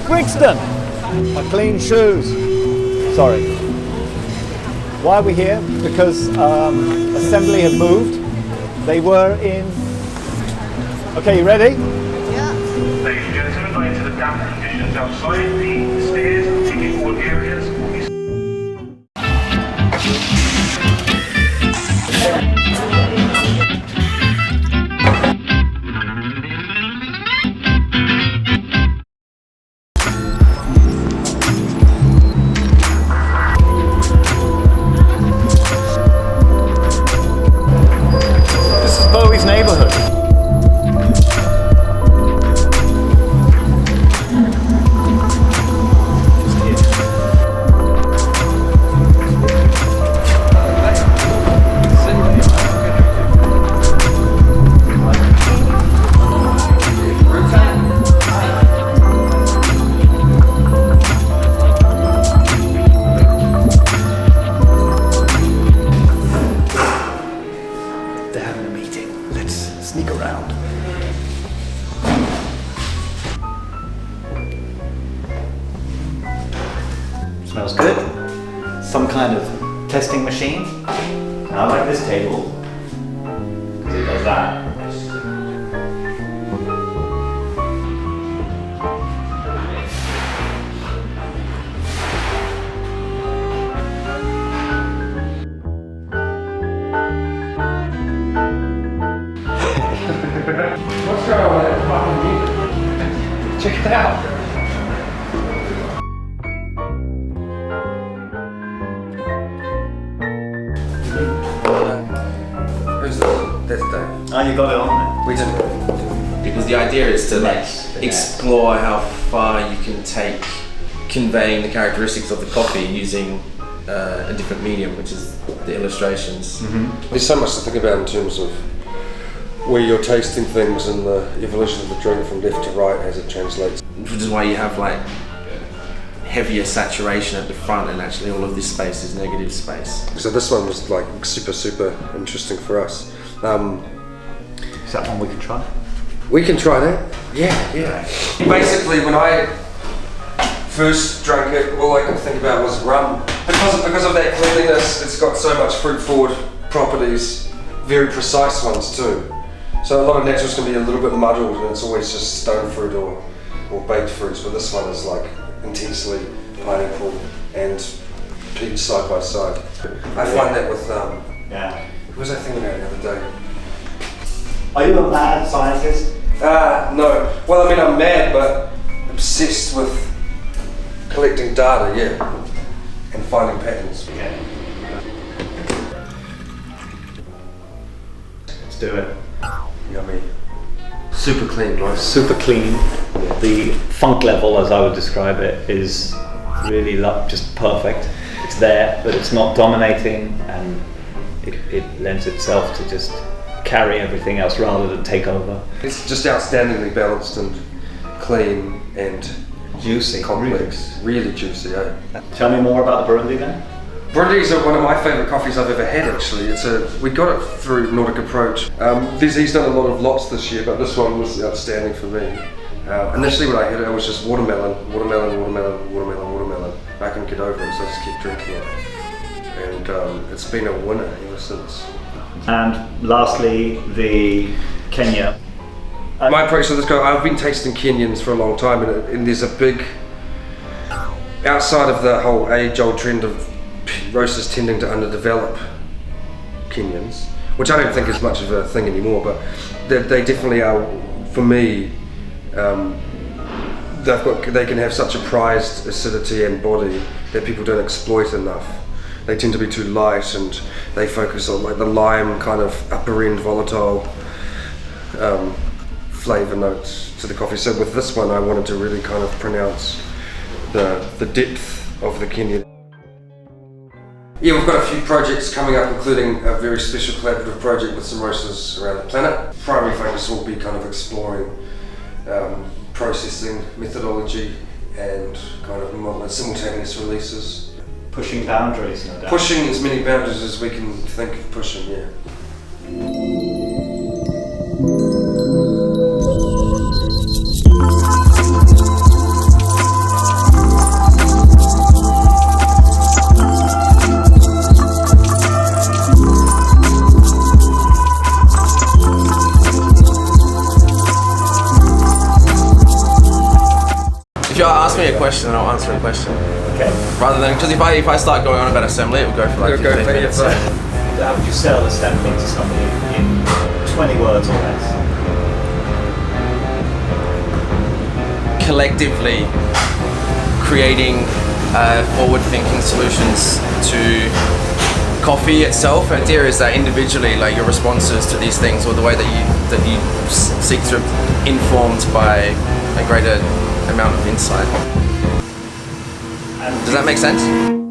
Brixton. My clean shoes. Sorry. Why are we here? Because assembly have moved. They were in... Okay, you ready? Yeah. Ladies and gentlemen, owing to the damp conditions outside, the stairs and ticket board areas will be... Neighborhood. They're having a meeting. Let's sneak around. Smells good. Some kind of testing machine. I like this table because it does that. What's going on with that fucking music? Check it out. Who's this? That's Dave. Oh, you got it on there. We didn't. Because the idea is to like explore how far you can take conveying the characteristics of the coffee using a different medium, which is the illustrations. There's so much to think about in terms of where you're tasting things and the evolution of the drink from left to right as it translates. Which is why you have like heavier saturation at the front, and actually all of this space is negative space. So this one was like super interesting for us. Is that one we can try? We can try that. Yeah. Basically, when I first drank it, all I could think about was rum. Because of that cleanliness, it's got so much fruit-forward properties, very precise ones too. So a lot of naturals can be a little bit muddled, and it's always just stone fruit or baked fruits, but this one is like intensely pineapple and peach side by side. I find that with, who was I thinking about the other day? Are you a mad scientist? No. Well, I mean, I'm mad, but obsessed with collecting data, and finding patterns. Yeah. Let's do it. Yummy. Super clean, right? Super clean. The funk level, as I would describe it, is really just perfect. It's there, but it's not dominating, and it lends itself to just carry everything else rather than take over. It's just outstandingly balanced and clean and Juicy. complex. Really juicy, eh? Tell me more about the Burundi then. Burundi is one of my favourite coffees I've ever had actually. We got it through Nordic Approach. He's done a lot of lots this year, but this one was outstanding for me. Initially when I had it, it was just watermelon. I couldn't get over it, so I just kept drinking it. And it's been a winner ever since. And lastly, the Kenya. My approach to this guy, I've been tasting Kenyans for a long time, and there's a big, outside of the whole age-old trend of roasters tending to underdevelop Kenyans, which I don't think is much of a thing anymore, but they definitely are, for me, they can have such a prized acidity and body that people don't exploit enough. They tend to be too light, and they focus on like the lime kind of upper end volatile flavour notes to the coffee. So with this one I wanted to really kind of pronounce the depth of the Kenyan. Yeah, we've got a few projects coming up, including a very special collaborative project with some roasters around the planet. Primary focus will be kind of exploring processing methodology and kind of simultaneous releases. Pushing boundaries, no doubt. Pushing as many boundaries as we can think of pushing, yeah. If you ask me a question, I'll answer a question. Okay. Rather than, because if I start going on about assembly, it would go for like 15 minutes. How would you sell the stamping to somebody in 20 words or less? Collectively creating forward-thinking solutions to coffee itself. The idea is that individually, like your responses to these things, or the way that you seek to informed by a greater amount of insight. Does that make sense?